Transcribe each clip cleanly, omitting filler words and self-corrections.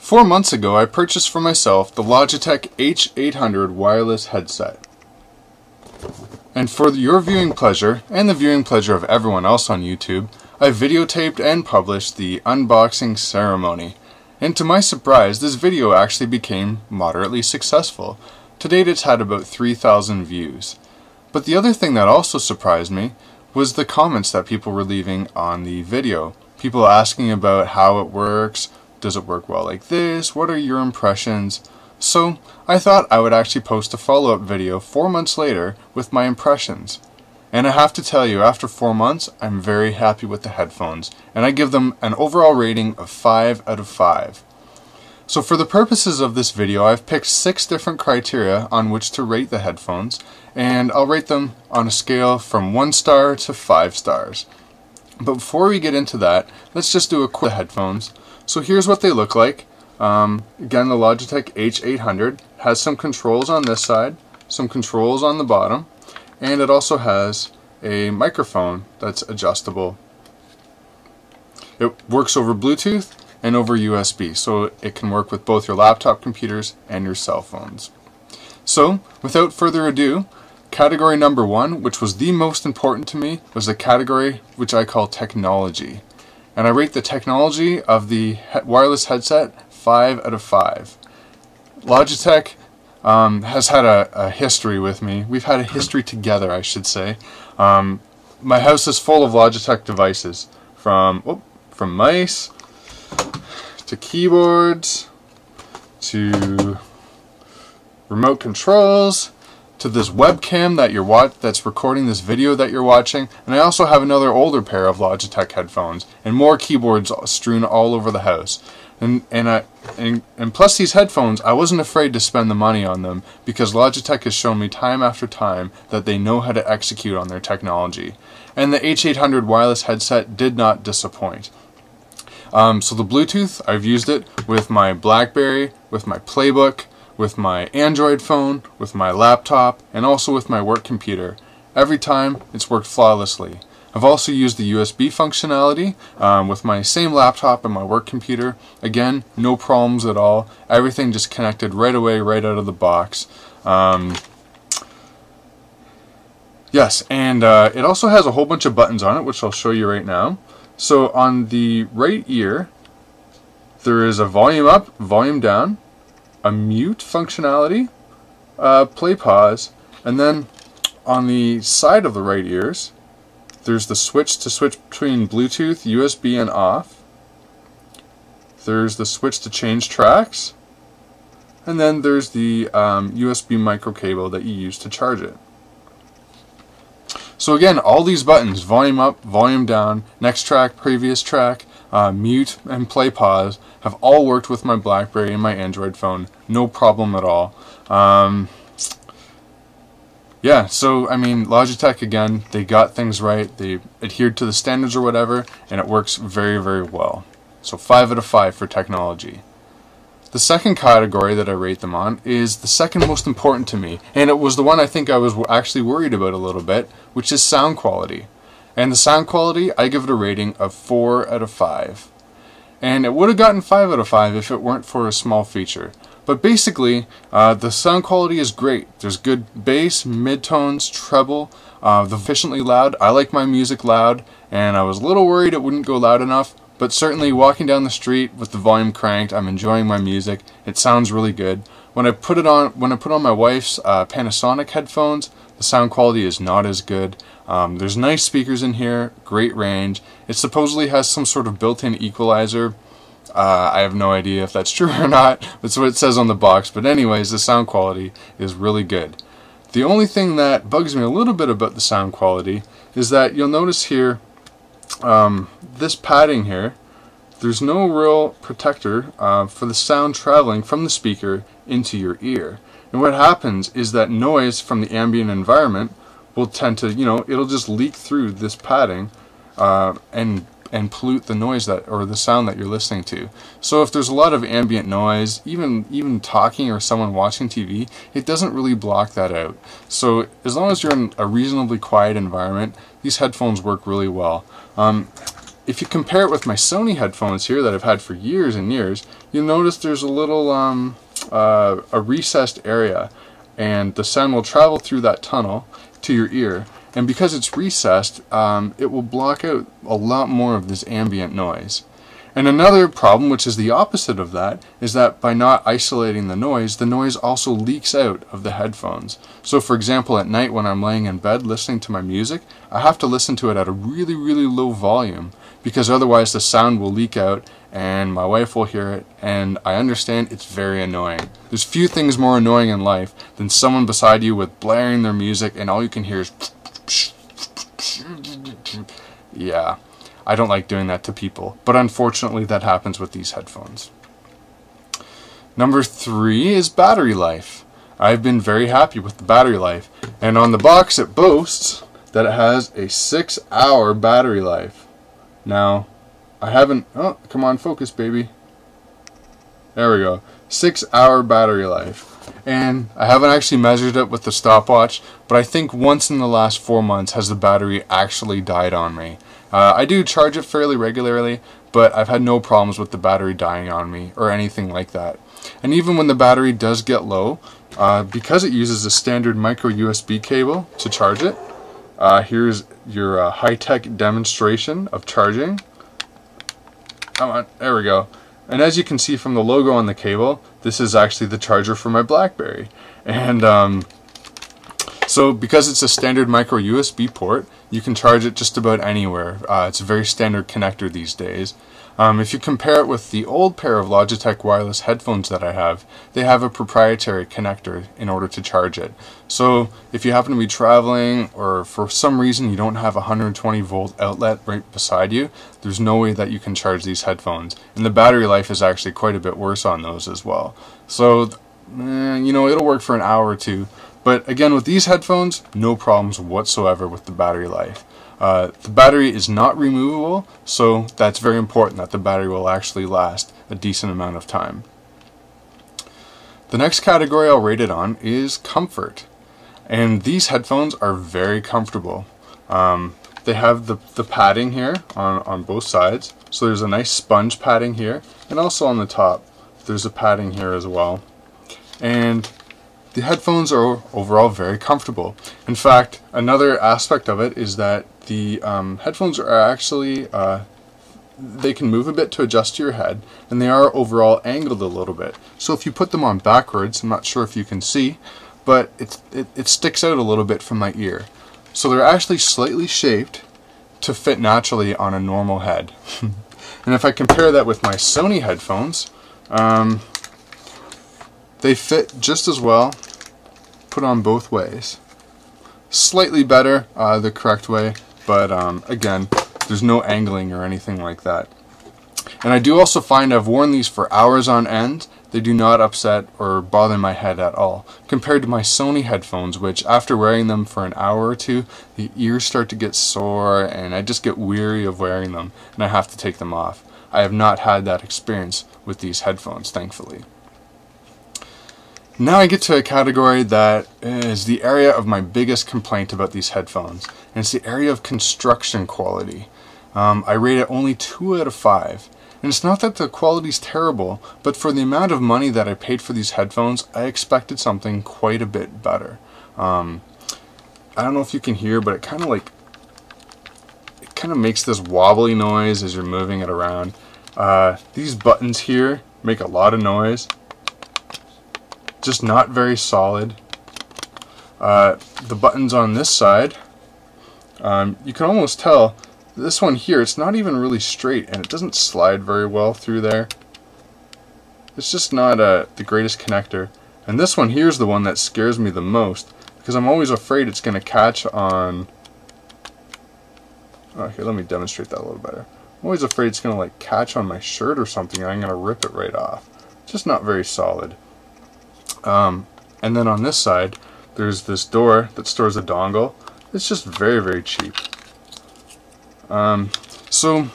4 months ago, I purchased for myself the Logitech H800 Wireless Headset. And for your viewing pleasure, and the viewing pleasure of everyone else on YouTube, I videotaped and published the unboxing ceremony. And to my surprise, this video actually became moderately successful. To date, it's had about 3,000 views. But the other thing that also surprised me was the comments that people were leaving on the video. People asking about how it works. Does it work well like this? What are your impressions? So I thought I would actually post a follow-up video 4 months later with my impressions. And I have to tell you, after 4 months, I'm very happy with the headphones, and I give them an overall rating of 5 out of 5. So for the purposes of this video, I've picked 6 different criteria on which to rate the headphones, and I'll rate them on a scale from 1 star to 5 stars. But before we get into that, let's just do a quick headphones. So here's what they look like. Again, the Logitech H800 has some controls on this side, some controls on the bottom, and it also has a microphone that's adjustable. It works over Bluetooth and over USB, so it can work with both your laptop computers and your cell phones. So, without further ado, category number 1, which was the most important to me, was the category which I call technology. And I rate the technology of the wireless headset 5 out of 5. Logitech has had a history with me. We've had a history together, I should say. My house is full of Logitech devices, from mice to keyboards to remote controls to this webcam that that's recording this video that you're watching, and I also have another older pair of Logitech headphones and more keyboards strewn all over the house. And plus these headphones, I wasn't afraid to spend the money on them because Logitech has shown me time after time that they know how to execute on their technology. And the H800 wireless headset did not disappoint. So the Bluetooth, I've used it with my BlackBerry, with my Playbook, with my Android phone, with my laptop, and also with my work computer. Every time, it's worked flawlessly. I've also used the USB functionality with my same laptop and my work computer. Again, no problems at all. Everything just connected right away, right out of the box. Yes, and it also has a whole bunch of buttons on it, which I'll show you right now. So on the right ear, there is a volume up, volume down, a mute functionality, play pause, and then on the side of the right ears, there's the switch to switch between Bluetooth, USB, and off. There's the switch to change tracks, and then there's the USB micro cable that you use to charge it. So again, all these buttons, volume up, volume down, next track, previous track, mute, and play pause, have all worked with my BlackBerry and my Android phone. No problem at all. Yeah, so I mean, Logitech, again, they got things right. They adhered to the standards or whatever, and it works very, very well. So 5 out of 5 for technology. The second category that I rate them on is the second most important to me, and it was the one I think I was actually worried about a little bit, which is sound quality. And the sound quality, I give it a rating of 4 out of 5. And it would have gotten 5 out of 5 if it weren't for a small feature. But basically, the sound quality is great. There's good bass, midtones, treble, efficiently loud. I like my music loud, and I was a little worried it wouldn't go loud enough. But certainly walking down the street with the volume cranked, I'm enjoying my music. It sounds really good. When I put on my wife's Panasonic headphones, the sound quality is not as good. There's nice speakers in here, great range. It supposedly has some sort of built-in equalizer. I have no idea if that's true or not. That's what it says on the box. But anyways, the sound quality is really good. The only thing that bugs me a little bit about the sound quality is that you'll notice here, this padding here, there's no real protector for the sound traveling from the speaker into your ear. And what happens is that noise from the ambient environment will tend to, it'll just leak through this padding and pollute the noise or the sound that you're listening to. So if there's a lot of ambient noise, even talking or someone watching TV, it doesn't really block that out. So as long as you're in a reasonably quiet environment, these headphones work really well. if you compare it with my Sony headphones here that I've had for years and years, you'll notice there's a little a recessed area, and the sound will travel through that tunnel to your ear, and because it's recessed, it will block out a lot more of this ambient noise. And another problem, which is the opposite of that, is that by not isolating the noise also leaks out of the headphones. So for example, at night when I'm laying in bed listening to my music, I have to listen to it at a really, really low volume, because otherwise the sound will leak out and my wife will hear it, and I understand it's very annoying. There's few things more annoying in life than someone beside you with blaring their music and all you can hear is yeah. I don't like doing that to people, but unfortunately that happens with these headphones. Number 3 is battery life. I've been very happy with the battery life, and on the box it boasts that it has a 6-hour battery life. Now, I haven't, oh, come on, focus baby. There we go. 6-hour battery life. And I haven't actually measured it with the stopwatch, but I think once in the last 4 months has the battery actually died on me. I do charge it fairly regularly, but I've had no problems with the battery dying on me or anything like that. And even when the battery does get low, because it uses a standard micro USB cable to charge it, here's your high-tech demonstration of charging. Come on, there we go. And as you can see from the logo on the cable, this is actually the charger for my BlackBerry. And so because it's a standard micro USB port, you can charge it just about anywhere. It's a very standard connector these days. If you compare it with the old pair of Logitech wireless headphones that I have, they have a proprietary connector in order to charge it. So if you happen to be traveling or for some reason you don't have a 120 volt outlet right beside you, there's no way that you can charge these headphones. And the battery life is actually quite a bit worse on those as well. So, you know, it'll work for an hour or two. But again, with these headphones, no problems whatsoever with the battery life. The battery is not removable, so that's very important that the battery will actually last a decent amount of time. The next category I'll rate it on is comfort. And these headphones are very comfortable. They have the padding here on both sides. So there's a nice sponge padding here, and also on the top there's a padding here as well. And the headphones are overall very comfortable. In fact, another aspect of it is that the headphones are actually, they can move a bit to adjust to your head, and they are overall angled a little bit. So if you put them on backwards, I'm not sure if you can see, but it sticks out a little bit from my ear. So they're actually slightly shaped to fit naturally on a normal head. And if I compare that with my Sony headphones, they fit just as well, put on both ways. Slightly better the correct way, but again, there's no angling or anything like that. And I do also find I've worn these for hours on end. They do not upset or bother my head at all, compared to my Sony headphones, which after wearing them for an hour or two, the ears start to get sore and I just get weary of wearing them and I have to take them off. I have not had that experience with these headphones, thankfully. Now I get to a category that is the area of my biggest complaint about these headphones, and it's the area of construction quality. I rate it only 2 out of 5. And it's not that the quality's terrible, but for the amount of money that I paid for these headphones, I expected something quite a bit better. I don't know if you can hear, but it kind of makes this wobbly noise as you're moving it around. These buttons here make a lot of noise. Just not very solid. The buttons on this side, you can almost tell this one here, it's not even really straight and it doesn't slide very well through there. It's just not the greatest connector. And this one here is the one that scares me the most, because I'm always afraid it's going to catch on... Okay, let me demonstrate that a little better. I'm always afraid it's going to like catch on my shirt or something and I'm going to rip it right off. Just not very solid. And then on this side, there's this door that stores a dongle. It's just very, very cheap. So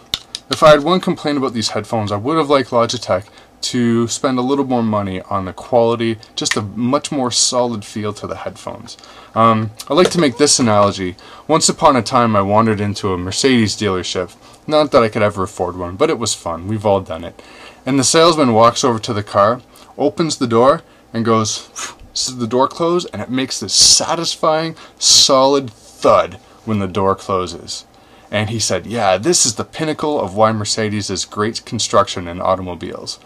if I had one complaint about these headphones, I would have liked Logitech to spend a little more money on the quality, just a much more solid feel to the headphones. I like to make this analogy. Once upon a time I wandered into a Mercedes dealership. Not that I could ever afford one, but it was fun. We've all done it. And the salesman walks over to the car, opens the door, and goes, "Is the door closed?" And it makes this satisfying, solid thud when the door closes. And he said, "Yeah, this is the pinnacle of why Mercedes is great construction in automobiles."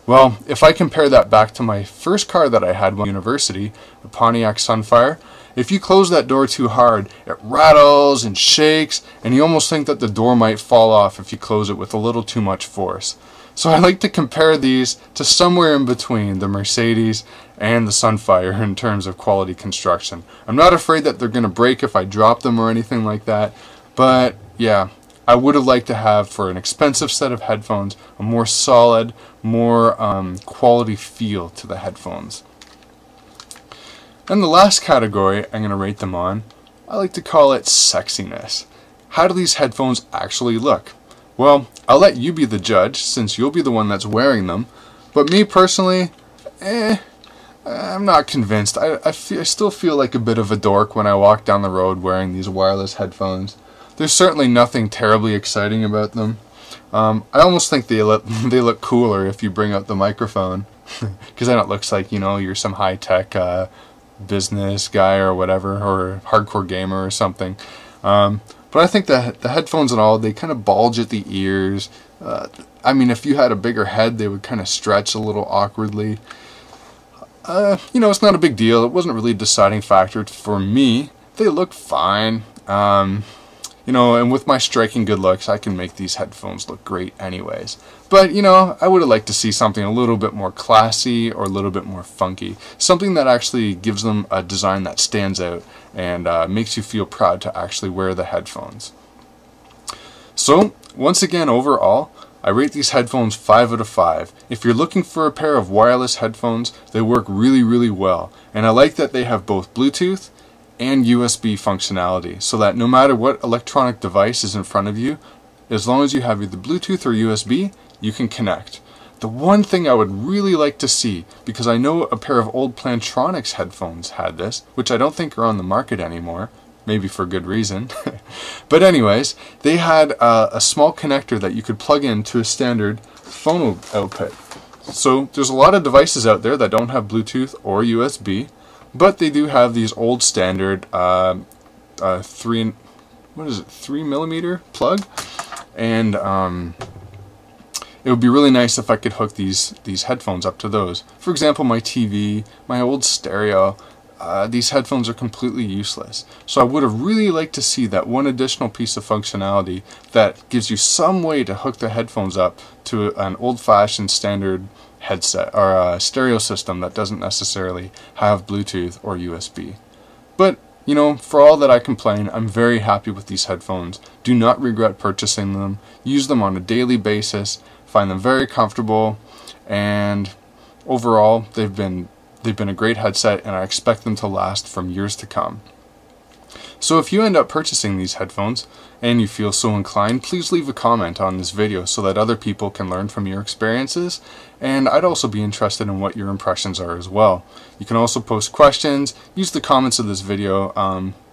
Well, if I compare that back to my first car that I had when university, the Pontiac Sunfire, if you close that door too hard, it rattles and shakes, and you almost think that the door might fall off if you close it with a little too much force. So I like to compare these to somewhere in between the Mercedes and the Sunfire in terms of quality construction. I'm not afraid that they're going to break if I drop them or anything like that, but yeah, I would have liked to have, for an expensive set of headphones, a more solid, more quality feel to the headphones. And the last category I'm going to rate them on, I like to call it sexiness. How do these headphones actually look? Well, I'll let you be the judge, since you'll be the one that's wearing them. But me personally, I'm not convinced. I still feel like a bit of a dork when I walk down the road wearing these wireless headphones. There's certainly nothing terribly exciting about them. I almost think they look cooler if you bring out the microphone, because then it looks like, you know, you're some high-tech business guy or whatever, or hardcore gamer or something. But I think the headphones and all, they kind of bulge at the ears. I mean, if you had a bigger head, they would kind of stretch a little awkwardly. You know, it's not a big deal. It wasn't really a deciding factor for me. They look fine. You know, and with my striking good looks, I can make these headphones look great anyways. But, you know, I would have liked to see something a little bit more classy or a little bit more funky. Something that actually gives them a design that stands out and makes you feel proud to actually wear the headphones. So, once again, overall, I rate these headphones 5 out of 5. If you're looking for a pair of wireless headphones, they work really, really well. And I like that they have both Bluetooth and USB functionality, so that no matter what electronic device is in front of you, as long as you have either Bluetooth or USB, you can connect. The one thing I would really like to see, because I know a pair of old Plantronics headphones had this, which I don't think are on the market anymore, maybe for good reason. But anyways, they had a small connector that you could plug into a standard phone output. So there's a lot of devices out there that don't have Bluetooth or USB, but they do have these old standard 3mm plug, and it would be really nice if I could hook these headphones up to those. For example, my TV, my old stereo, these headphones are completely useless. So I would have really liked to see that one additional piece of functionality that gives you some way to hook the headphones up to an old-fashioned standard headset or a stereo system that doesn't necessarily have Bluetooth or USB. But, you know, for all that I complain, I'm very happy with these headphones. Do not regret purchasing them. Use them on a daily basis. Find them very comfortable, and overall they've been a great headset, and I expect them to last from years to come. So if you end up purchasing these headphones and you feel so inclined, please leave a comment on this video so that other people can learn from your experiences, and I'd also be interested in what your impressions are as well. You can also post questions, use the comments of this video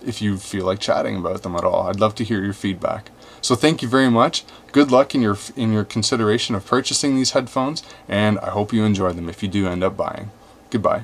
if you feel like chatting about them at all. I'd love to hear your feedback. So thank you very much. Good luck in your consideration of purchasing these headphones, and I hope you enjoy them if you do end up buying. Goodbye.